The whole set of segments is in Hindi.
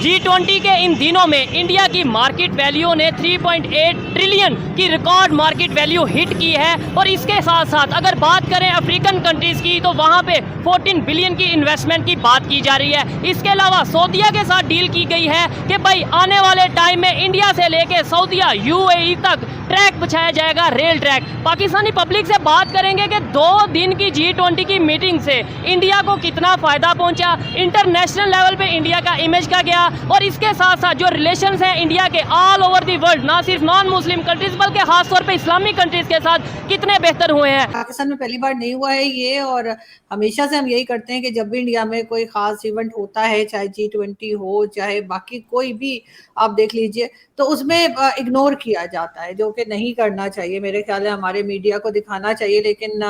G20 के इन दिनों में इंडिया की मार्केट वैल्यू ने 3.8 ट्रिलियन की रिकॉर्ड मार्केट वैल्यू हिट की है। और इसके साथ साथ अगर बात करें अफ्रीकन कंट्रीज़ की तो वहाँ पे 14 बिलियन की इन्वेस्टमेंट की बात की जा रही है। इसके अलावा सऊदीया के साथ डील की गई है कि भाई आने वाले टाइम में इंडिया से लेके सऊदीया यूएई तक ट्रैक बिछाया जाएगा, रेल ट्रैक। पाकिस्तानी पब्लिक से बात करेंगे कि 2 दिन की G20 की मीटिंग से इंडिया को कितना फ़ायदा पहुंचा, इंटरनेशनल लेवल पे इंडिया का इमेज का गया, और इसके साथ साथ जो रिलेशंस हैं इंडिया के ऑल ओवर दी वर्ल्ड, ना सिर्फ नॉन मुस्लिम कंट्रीज बल्कि खासतौर पे इस्लामिक कंट्रीज के साथ कितने बेहतर हुए हैं। पाकिस्तान में पहली बार नहीं हुआ है ये, और हमेशा से हम यही करते हैं कि जब भी इंडिया में कोई खास इवेंट होता है, चाहे G20 हो चाहे बाकी कोई भी आप देख लीजिए, तो उसमें इग्नोर किया जाता है, जो कि नहीं करना चाहिए। मेरे ख्याल है हमारे मीडिया को दिखाना चाहिए, लेकिन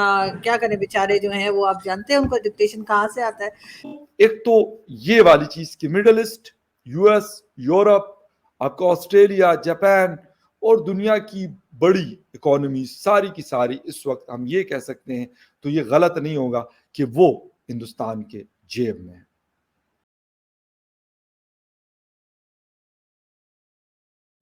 क्या करें, बेचारे जो हैं वो आप जानते हैं उनको डिक्टेशन कहाँ से आता है। एक तो ये वाली चीज कि मिडल ईस्ट, यूएस, यूरोप, आपका ऑस्ट्रेलिया, जापान और दुनिया की बड़ी इकोनॉमी सारी की सारी इस वक्त हम ये कह सकते हैं, तो ये गलत नहीं होगा कि वो हिंदुस्तान के जेब में है।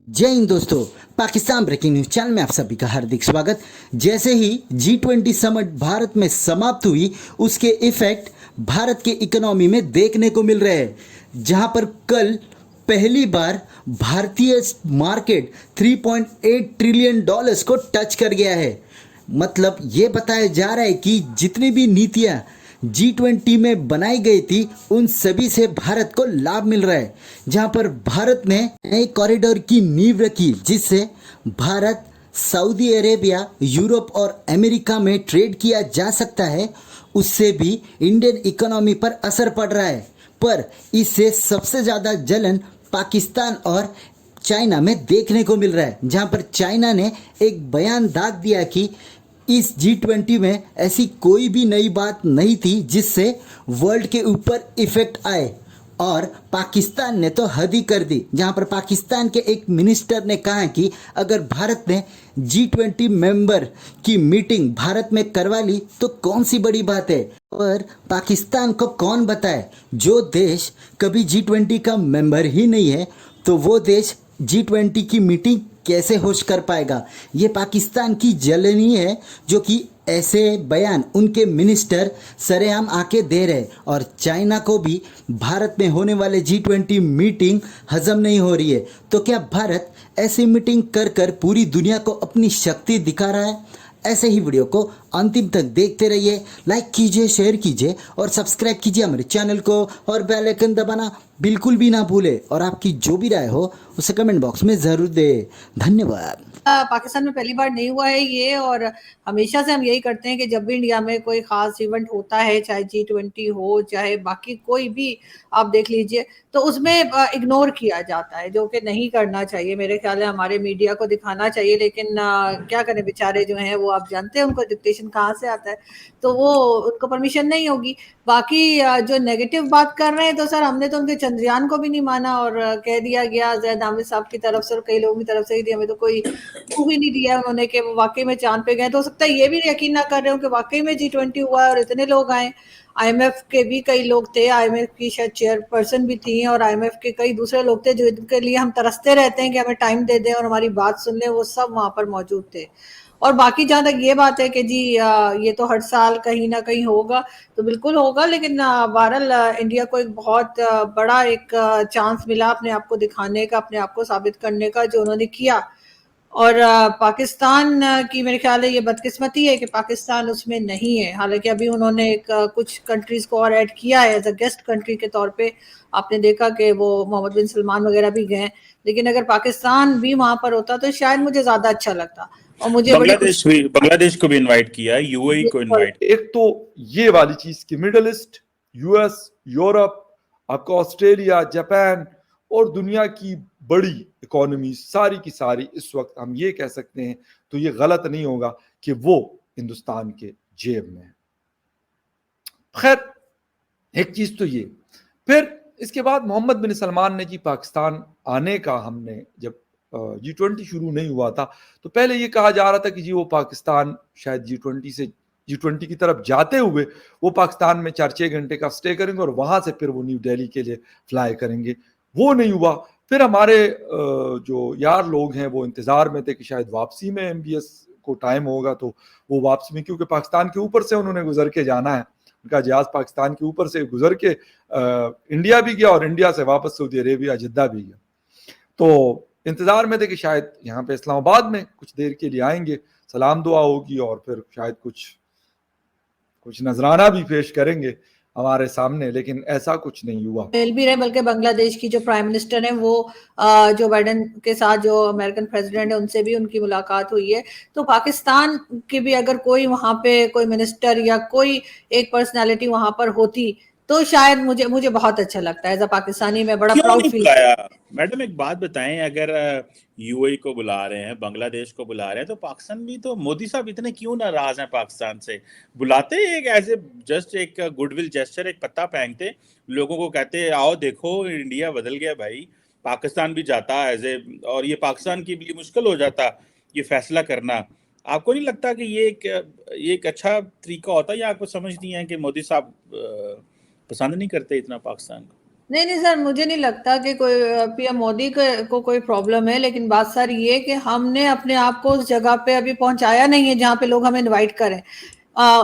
जय हिंद दोस्तों, पाकिस्तान ब्रेकिंग न्यूज चैनल में आप सभी का हार्दिक स्वागत। जैसे ही G20 समिट भारत में समाप्त हुई, उसके इफेक्ट भारत के इकोनॉमी में देखने को मिल रहे हैं, जहां पर कल पहली बार भारतीय मार्केट 3.8 ट्रिलियन डॉलर्स को टच कर गया है। मतलब ये बताया जा रहा है कि जितनी भी नीतियां G20 में बनाई गई थी उन सभी से भारत को लाभ मिल रहा है, जहां पर भारत ने नए कॉरिडोर की नींव रखी, जिससे भारत, सऊदी अरेबिया, यूरोप और अमेरिका में ट्रेड किया जा सकता है। उससे भी इंडियन इकोनॉमी पर असर पड़ रहा है, पर इससे सबसे ज़्यादा जलन पाकिस्तान और चाइना में देखने को मिल रहा है, जहां पर चाइना ने एक बयान दाग दिया कि इस G20 में ऐसी कोई भी नई बात नहीं थी जिससे वर्ल्ड के ऊपर इफेक्ट आए, और पाकिस्तान ने तो हद ही कर दी, जहां पर पाकिस्तान के एक मिनिस्टर ने कहा कि अगर भारत ने G20 मेंबर की मीटिंग भारत में करवा ली तो कौन सी बड़ी बात है। और पाकिस्तान को कौन बताए, जो देश कभी G20 का मेंबर ही नहीं है, तो वो देश G20 की मीटिंग कैसे होस्ट कर पाएगा। ये पाकिस्तान की जलनी है, जो कि ऐसे बयान उनके मिनिस्टर सरेआम आके दे रहे, और चाइना को भी भारत में होने वाले G20 मीटिंग हजम नहीं हो रही है। तो क्या भारत ऐसी मीटिंग कर कर पूरी दुनिया को अपनी शक्ति दिखा रहा है? ऐसे ही वीडियो को अंतिम तक देखते रहिए, लाइक कीजिए, शेयर कीजिए और सब्सक्राइब कीजिए हमारे चैनल को, और बेल आइकन दबाना बिल्कुल भी ना भूले, और आपकी जो भी राय हो उसे कमेंट बॉक्स में ज़रूर दें। धन्यवाद। पाकिस्तान में पहली बार नहीं हुआ है ये, और हमेशा से हम यही करते हैं कि जब भी इंडिया में कोई खास इवेंट होता है, चाहे G20 हो चाहे बाकी कोई भी आप देख लीजिए, तो उसमें इग्नोर किया जाता है, जो कि नहीं करना चाहिए। मेरे ख्याल है हमारे मीडिया को दिखाना चाहिए, लेकिन क्या करें, बेचारे जो हैं वो आप जानते हैं उनको डिक्टेशन कहाँ से आता है, तो वो उनको परमिशन नहीं होगी। बाकी जो नेगेटिव बात कर रहे हैं, तो सर हमने तो उनके चंद्रयान को भी नहीं माना, और कह दिया गया ज़ैद आमिर साहब की तरफ से और कई लोगों की तरफ से, हमें तो कोई प्रूफ ही नहीं दिया उन्होंने कि वो वाकई में चांद पे गए। तो हो सकता है ये भी यकीन ना कर रहे हो कि वाकई में G20 हुआ है और इतने लोग आए। IMF के भी कई लोग थे, IMF की शायद चेयरपर्सन भी थी, और IMF के कई दूसरे लोग थे जो इनके लिए हम तरसते रहते हैं कि हमें टाइम दे दें और हमारी बात सुन लें, वो सब वहाँ पर मौजूद थे। और बाकी जहाँ तक ये बात है कि जी ये तो हर साल कहीं ना कहीं होगा, तो बिल्कुल होगा, लेकिन बहरहाल इंडिया को एक बहुत बड़ा एक चांस मिला अपने आप को दिखाने का, अपने आप को साबित करने का, जो उन्होंने किया। और पाकिस्तान की मेरे ख्याल है ये बदकिस्मती है कि पाकिस्तान उसमें नहीं है। हालांकि अभी उन्होंने एक कुछ कंट्रीज को और ऐड किया है एज अ गेस्ट कंट्री के तौर पे। आपने देखा कि वो मोहम्मद बिन सलमान वगैरह भी गए, लेकिन अगर पाकिस्तान भी वहां पर होता तो शायद मुझे ज्यादा अच्छा लगता। और मुझे बांग्लादेश को भी इनवाइट किया है, यूएई को इनवाइट। एक तो ये वाली चीज कि मिडल ईस्ट, यूएस, यूरोप, आपका ऑस्ट्रेलिया, जापान और दुनिया की बड़ी इकोनॉमी सारी की सारी इस वक्त हम ये कह सकते हैं, तो ये गलत नहीं होगा कि वो हिंदुस्तान के जेब में है। खैर, एक चीज तो ये। फिर इसके बाद मोहम्मद बिन सलमान ने जी पाकिस्तान आने का, हमने जब G20 शुरू नहीं हुआ था तो पहले ये कहा जा रहा था कि जी वो पाकिस्तान शायद G20 की तरफ जाते हुए वो पाकिस्तान में 4-6 घंटे का स्टे करेंगे और वहां से फिर वो न्यू दिल्ली के लिए फ्लाई करेंगे। वो नहीं हुआ। फिर हमारे जो यार लोग हैं वो इंतजार में थे कि शायद वापसी में MBS को टाइम होगा, तो वो वापसी में, क्योंकि पाकिस्तान के ऊपर से उन्होंने गुजर के जाना है, उनका जहाज पाकिस्तान के ऊपर से गुजर के इंडिया भी गया और इंडिया से वापस सऊदी अरेबिया जिद्दा भी गया। तो इंतजार में थे कि शायद यहाँ पे इस्लामाबाद में कुछ देर के लिए आएंगे, सलाम दुआ होगी और फिर शायद कुछ नजराना भी पेश करेंगे हमारे सामने, लेकिन ऐसा कुछ नहीं हुआ। मिल भी रहे, बल्कि बांग्लादेश की जो प्राइम मिनिस्टर है वो जो बाइडेन के साथ जो अमेरिकन प्रेसिडेंट है उनसे भी उनकी मुलाकात हुई है। तो पाकिस्तान की भी अगर कोई वहां पे कोई मिनिस्टर या कोई एक पर्सनालिटी वहां पर होती तो शायद मुझे बहुत अच्छा लगता है। एज अ पाकिस्तानी मैं बड़ा प्राउड फील बुलाया। मैडम एक बात बताएं, अगर UAE को बुला रहे हैं, बांग्लादेश को बुला रहे हैं, तो पाकिस्तान भी, तो मोदी साहब इतने क्यों नाराज हैं पाकिस्तान से? बुलाते एक ऐसे जस्ट एक गुडविल जेस्चर, एक पत्ता फेंकते, लोगों को कहते आओ देखो इंडिया बदल गया भाई, पाकिस्तान भी जाता एज ए, और ये पाकिस्तान के लिए मुश्किल हो जाता ये फैसला करना। आपको नहीं लगता कि ये एक अच्छा तरीका होता, या आपको समझ नहीं है कि मोदी साहब पसंद नहीं करते इतना पाकिस्तान को? नहीं सर, मुझे नहीं लगता कि कोई PM मोदी को कोई प्रॉब्लम है, लेकिन बात सर ये कि हमने अपने आप को उस जगह पे अभी पहुंचाया नहीं है जहाँ पे लोग हमें इनवाइट करें।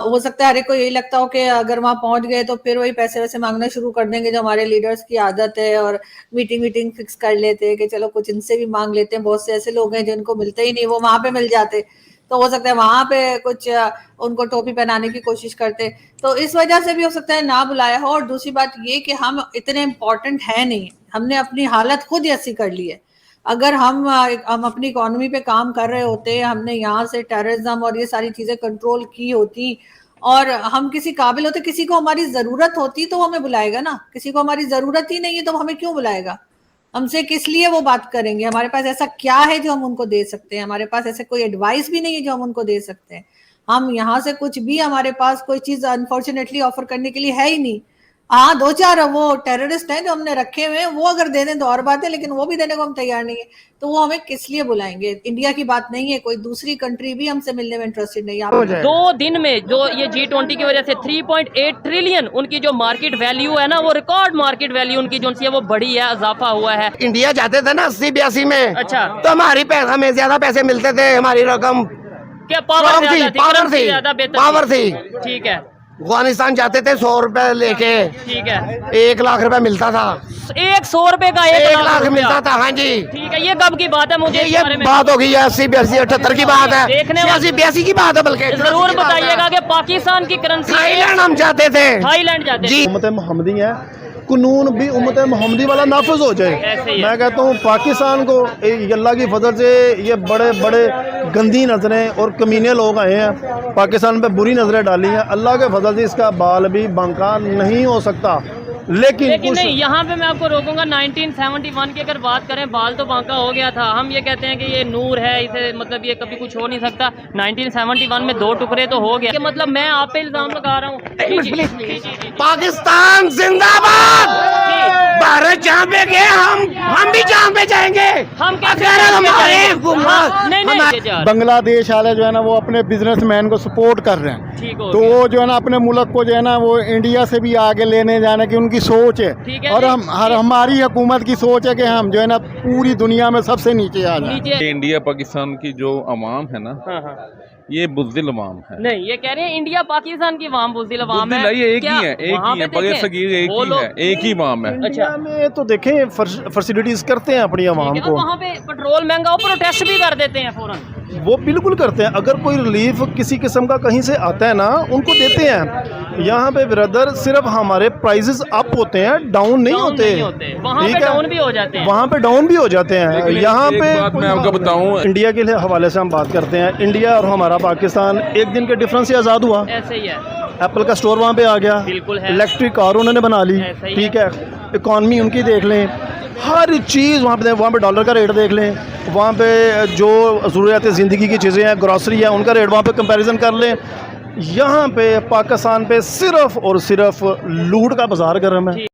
हो सकता है हर एक को यही लगता हो कि अगर वहां पहुंच गए तो फिर वही पैसे वैसे मांगना शुरू कर देंगे जो हमारे लीडर्स की आदत है, और मीटिंग फिक्स कर लेते हैं कि चलो कुछ इनसे भी मांग लेते हैं। बहुत से ऐसे लोग हैं जिनको मिलते ही नहीं, वो वहां पे मिल जाते, तो हो सकता है वहां पे कुछ उनको टोपी पहनाने की कोशिश करते, तो इस वजह से भी हो सकता है ना बुलाया हो। और दूसरी बात ये कि हम इतने इम्पोर्टेंट है नहीं, हमने अपनी हालत खुद ही ऐसी कर ली है। अगर हम अपनी इकोनॉमी पे काम कर रहे होते, हमने यहाँ से टेररिज्म और ये सारी चीजें कंट्रोल की होती और हम किसी काबिल होते, किसी को हमारी जरूरत होती तो हमें बुलाएगा ना। किसी को हमारी जरूरत ही नहीं है तो हमें क्यों बुलाएगा? हमसे किस लिए वो बात करेंगे? हमारे पास ऐसा क्या है जो हम उनको दे सकते हैं? हमारे पास ऐसे कोई एडवाइस भी नहीं है जो हम उनको दे सकते हैं। हम यहाँ से कुछ भी, हमारे पास कोई चीज अनफॉर्चुनेटली ऑफर करने के लिए है ही नहीं। हाँ, 2-4 वो टेररिस्ट हैं जो हमने रखे हुए हैं, वो अगर दे दें तो और बात है, लेकिन वो भी देने को हम तैयार नहीं है, तो वो हमें किस लिए बुलाएंगे? इंडिया की बात नहीं है, कोई दूसरी कंट्री भी हमसे मिलने में इंटरेस्टेड नहीं है। 2 दिन में जो ये G20 की वजह से 3.8 ट्रिलियन उनकी जो मार्केट वैल्यू है ना, वो रिकॉर्ड मार्केट वैल्यू उनकी जो है वो बढ़ी है, इजाफा हुआ है। इंडिया जाते थे ना 80-82 में, अच्छा, तो हमें ज्यादा पैसे मिलते थे, हमारी रकम क्या पावर थी? ठीक है। अफगानिस्तान जाते थे 100 रुपए लेके, ठीक है, 1 लाख रुपए मिलता था। 100 रुपए का 1 लाख मिलता था। हाँ जी, ठीक है। ये कब की बात है? मुझे ये बात हो गई 80-82-78 की बात है, देखने 82 की बात है। बल्कि जरूर बताइएगा कि पाकिस्तान की करेंसी, थाईलैंड हम जाते थे, थाईलैंड जाते जी। उम्मत मोहम्मदी है, कानून भी उम्मत मोहम्मदी वाला नाफिज हो जाए। मैं कहता हूँ पाकिस्तान को अल्लाह की फजल से ये बड़े बड़े गंदी नज़रें और कमीने लोग आए हैं, पाकिस्तान पे बुरी नज़रें डाली हैं। अल्लाह के फजल से इसका बाल भी बांका नहीं हो सकता, लेकिन नहीं, यहाँ पे मैं आपको रोकूंगा। 1971 की अगर बात करें, बाल तो बांका हो गया था। हम ये कहते हैं कि ये नूर है, इसे मतलब ये कभी कुछ हो नहीं सकता। 1971 में 2 टुकड़े तो हो गया, मतलब मैं आप पे इल्जाम लगा रहा हूँ। पाकिस्तान जिंदाबाद, भारत जहाँ पे गए हम भी जहाँ पे जाएंगे। हम बांग्लादेश वाले जो है ना वो अपने बिजनेसमैन को सपोर्ट कर रहे हैं, तो वो जो है ना अपने मुल्क को जो है ना वो इंडिया से भी आगे लेने जाने की उनकी सोच है, और हमारी हुकूमत की सोच है कि हम जो है ना पूरी दुनिया में सबसे नीचे आ जाए। इंडिया पाकिस्तान की जो अवाम है ना, ये बुज़दिल अवाम है। नहीं, ये कह रहे हैं इंडिया पाकिस्तान की अवाम बुज़दिल अवाम है। ये एक ही है, बगैर सगीर एक ही है, एक ही अवाम है। इंडिया में तो देखें फैसिलिटीज करते हैं अपनी अवाम को, वहाँ पे पेट्रोल महंगा हो, प्रोटेस्ट भी कर देते हैं फौरन। वो बिल्कुल करते हैं। अगर कोई रिलीफ किसी किस्म का कहीं से आता है ना, उनको देते हैं। यहाँ पे ब्रदर सिर्फ हमारे प्राइसेस अप होते हैं, डाउन नहीं होते। वहाँ पे डाउन भी हो जाते हैं, वहाँ पे डाउन भी हो जाते हैं। यहाँ पे मैं आपको बताऊँ, इंडिया के हवाले से हम बात करते हैं, इंडिया और हमारा पाकिस्तान एक दिन के डिफरेंस से आज़ाद हुआ। ऐसे ही है। एप्पल का स्टोर वहाँ पे आ गया, बिल्कुल है। इलेक्ट्रिक कार उन्होंने बना ली, ठीक है। इकॉनमी उनकी देख लें, हर चीज़ वहाँ पे डॉलर का रेट देख लें, वहाँ पे जो ज़रूरत ज़िंदगी की चीज़ें हैं, ग्रॉसरी है, उनका रेट वहाँ पे कंपैरिजन कर लें। यहाँ पे पाकिस्तान पे सिर्फ और सिर्फ लूट का बाजार गर्म है।